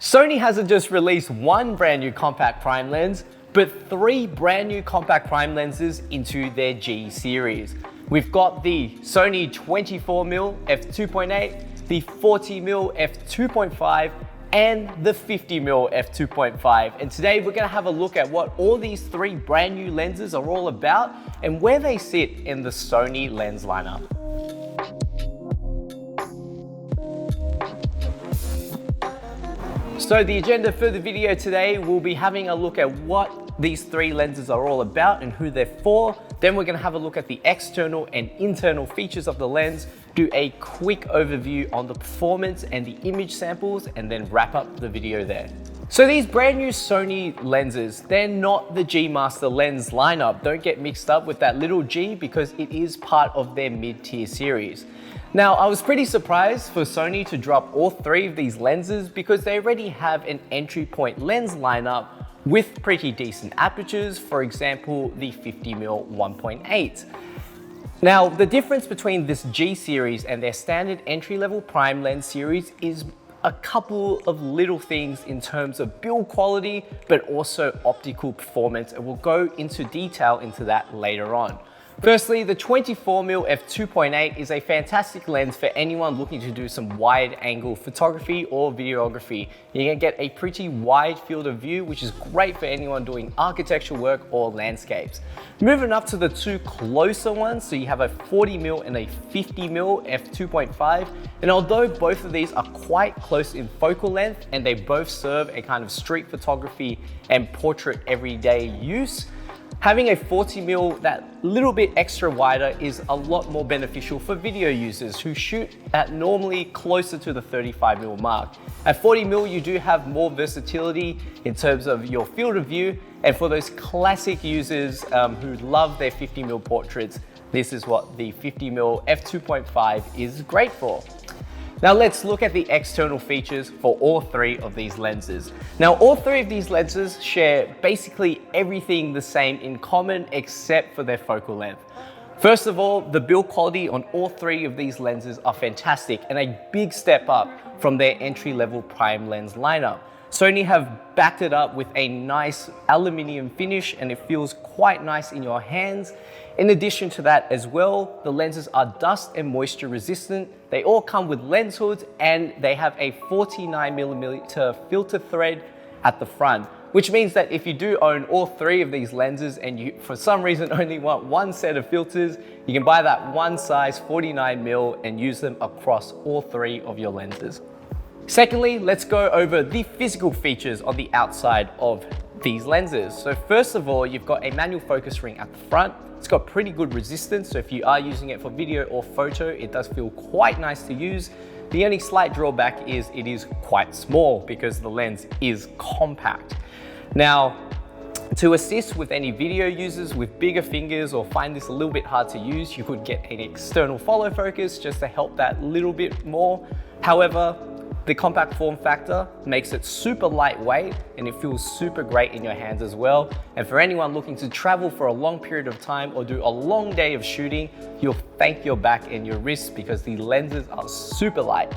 Sony hasn't just released one brand new compact prime lens, but three brand new compact prime lenses into their G series. We've got the Sony 24mm f2.8, the 40mm f2.5, and the 50mm f2.5. And today we're gonna have a look at what all these three brand new lenses are all about and where they sit in the Sony lens lineup. So the agenda for the video today, we'll be having a look at what these three lenses are all about and who they're for. Then we're gonna have a look at the external and internal features of the lens, do a quick overview on the performance and the image samples, and then wrap up the video there. So these brand new Sony lenses, they're not the G Master lens lineup. Don't get mixed up with that little G because it is part of their mid-tier series. Now, I was pretty surprised for Sony to drop all three of these lenses because they already have an entry point lens lineup with pretty decent apertures, for example, the 50mm 1.8. Now, the difference between this G series and their standard entry-level prime lens series is a couple of little things in terms of build quality, but also optical performance, and we'll go into detail into that later on. Firstly, the 24mm f2.8 is a fantastic lens for anyone looking to do some wide angle photography or videography. You're gonna get a pretty wide field of view, which is great for anyone doing architectural work or landscapes. Moving up to the two closer ones, so you have a 40mm and a 50mm f2.5. And although both of these are quite close in focal length and they both serve a kind of street photography and portrait everyday use, having a 40mm that little bit extra wider is a lot more beneficial for video users who shoot at normally closer to the 35mm mark. At 40mm, you do have more versatility in terms of your field of view, and for those classic users who love their 50mm portraits, this is what the 50mm f2.5 is great for. Now let's look at the external features for all three of these lenses. Now all three of these lenses share basically everything the same in common except for their focal length. First of all, the build quality on all three of these lenses are fantastic and a big step up from their entry-level prime lens lineup. Sony have backed it up with a nice aluminium finish and it feels quite nice in your hands. In addition to that as well, the lenses are dust and moisture resistant. They all come with lens hoods and they have a 49mm filter thread at the front, which means that if you do own all three of these lenses and you for some reason only want one set of filters, you can buy that one size 49mm and use them across all three of your lenses. Secondly, let's go over the physical features on the outside of these lenses. So first of all, you've got a manual focus ring at the front. It's got pretty good resistance, so if you are using it for video or photo, it does feel quite nice to use. The only slight drawback is it is quite small because the lens is compact. Now, to assist with any video users with bigger fingers or find this a little bit hard to use, you could get an external follow focus just to help that little bit more. However, the compact form factor makes it super lightweight and it feels super great in your hands as well. And for anyone looking to travel for a long period of time or do a long day of shooting, you'll thank your back and your wrists because the lenses are super light.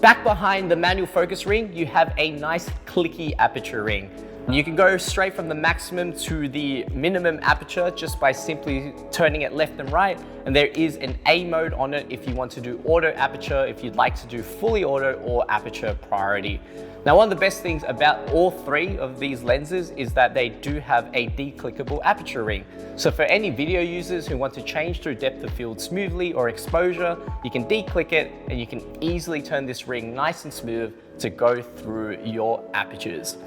Back behind the manual focus ring, you have a nice clicky aperture ring. You can go straight from the maximum to the minimum aperture just by simply turning it left and right. And there is an A mode on it if you want to do auto aperture, if you'd like to do fully auto or aperture priority. Now, one of the best things about all three of these lenses is that they do have a declickable aperture ring. So for any video users who want to change through depth of field smoothly or exposure, you can declick it and you can easily turn this ring nice and smooth to go through your apertures.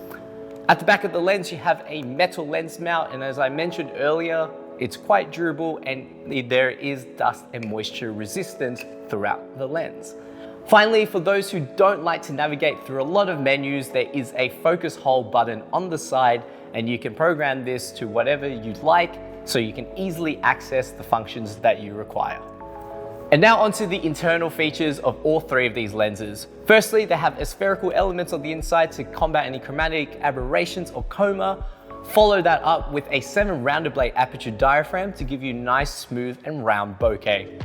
At the back of the lens, you have a metal lens mount, and as I mentioned earlier, it's quite durable and there is dust and moisture resistance throughout the lens. Finally, for those who don't like to navigate through a lot of menus, there is a focus hole button on the side and you can program this to whatever you'd like so you can easily access the functions that you require. And now onto the internal features of all three of these lenses. Firstly, they have spherical elements on the inside to combat any chromatic aberrations or coma. Follow that up with a 7 rounded blade aperture diaphragm to give you nice, smooth and round bokeh.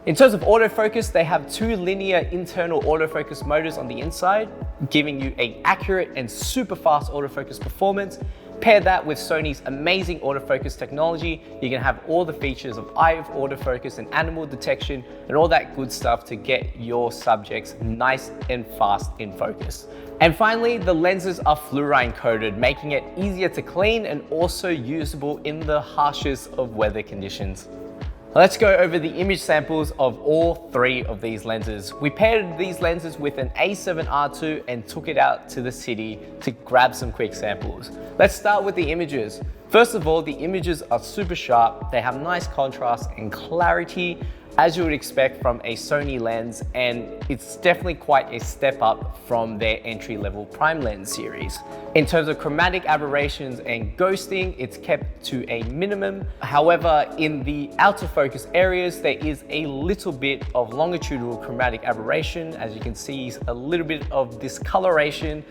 In terms of autofocus, they have two linear internal autofocus motors on the inside. giving you an accurate and super fast autofocus performance. Pair that with Sony's amazing autofocus technology, you can have all the features of eye autofocus and animal detection and all that good stuff to get your subjects nice and fast in focus. And finally, the lenses are fluorine coated, making it easier to clean and also usable in the harshest of weather conditions. Let's go over the image samples of all three of these lenses. We paired these lenses with an A7R II and took it out to the city to grab some quick samples. Let's start with the images. First of all, the images are super sharp. They have nice contrast and clarity, as you would expect from a Sony lens, and it's definitely quite a step up from their entry-level prime lens series. In terms of chromatic aberrations and ghosting, it's kept to a minimum. However, in the outer focus areas, there is a little bit of longitudinal chromatic aberration. As you can see, a little bit of discoloration,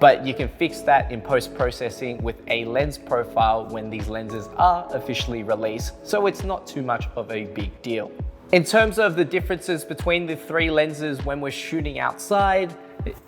but you can fix that in post-processing with a lens profile when these lenses are officially released, so it's not too much of a big deal. In terms of the differences between the three lenses when we're shooting outside,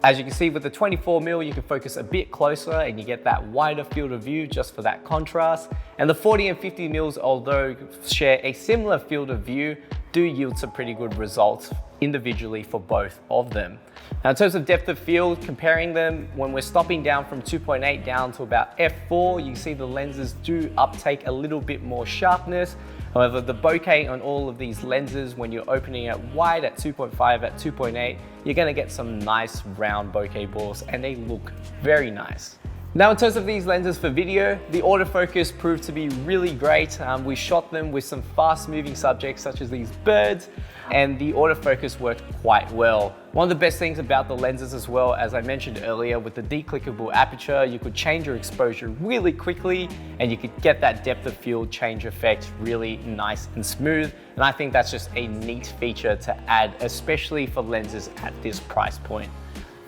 as you can see with the 24mm, you can focus a bit closer and you get that wider field of view just for that contrast. And the 40 and 50mm, although share a similar field of view, do yield some pretty good results individually for both of them. Now, in terms of depth of field, comparing them, when we're stopping down from 2.8 down to about f4, you see the lenses do uptake a little bit more sharpness. However, the bokeh on all of these lenses, when you're opening it wide at 2.5, at 2.8, you're gonna get some nice round bokeh balls and they look very nice. Now, in terms of these lenses for video, the autofocus proved to be really great. We shot them with some fast moving subjects such as these birds, and the autofocus worked quite well. One of the best things about the lenses as well, as I mentioned earlier, with the declickable aperture, you could change your exposure really quickly and you could get that depth of field change effect really nice and smooth. And I think that's just a neat feature to add, especially for lenses at this price point.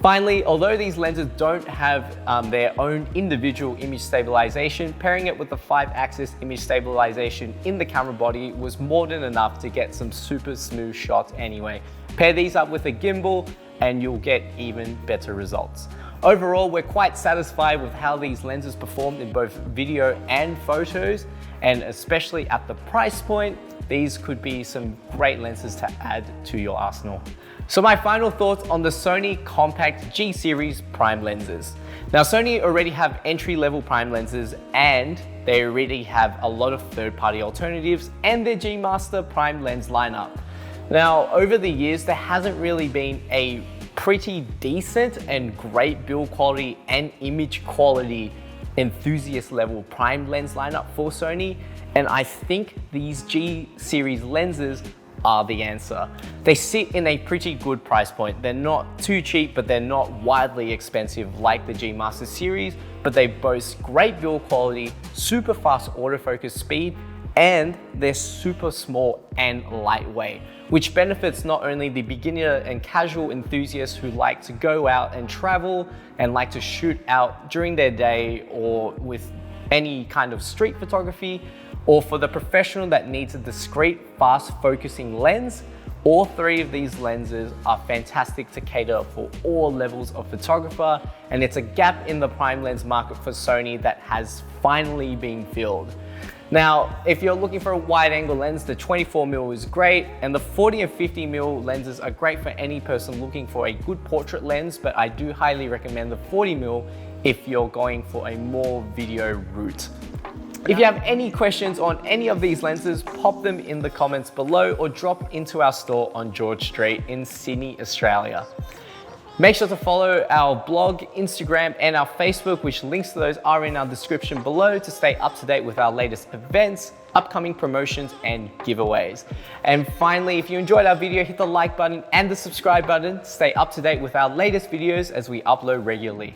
Finally, although these lenses don't have their own individual image stabilization, pairing it with the 5-axis image stabilization in the camera body was more than enough to get some super smooth shots anyway. Pair these up with a gimbal and you'll get even better results. Overall, we're quite satisfied with how these lenses performed in both video and photos, and especially at the price point, these could be some great lenses to add to your arsenal. So my final thoughts on the Sony compact G series prime lenses. Now, Sony already have entry-level prime lenses and they already have a lot of third-party alternatives and their G Master prime lens lineup. Now, over the years, there hasn't really been a pretty decent and great build quality and image quality enthusiast level prime lens lineup for Sony, and I think these G series lenses are the answer. They sit in a pretty good price point. They're not too cheap, but they're not widely expensive like the G Master series, but they boast great build quality, super fast autofocus speed, and they're super small and lightweight, which benefits not only the beginner and casual enthusiasts who like to go out and travel and like to shoot out during their day or with any kind of street photography, or for the professional that needs a discreet, fast focusing lens. All three of these lenses are fantastic to cater for all levels of photographer, and it's a gap in the prime lens market for Sony that has finally been filled. Now, if you're looking for a wide angle lens, the 24mm is great, and the 40 and 50mm lenses are great for any person looking for a good portrait lens, but I do highly recommend the 40mm if you're going for a more video route. If you have any questions on any of these lenses, pop them in the comments below or drop into our store on George Street in Sydney, Australia. Make sure to follow our blog, Instagram, and our Facebook, which links to those are in our description below to stay up to date with our latest events, upcoming promotions, and giveaways. And finally, if you enjoyed our video, hit the like button and the subscribe button to stay up to date with our latest videos as we upload regularly.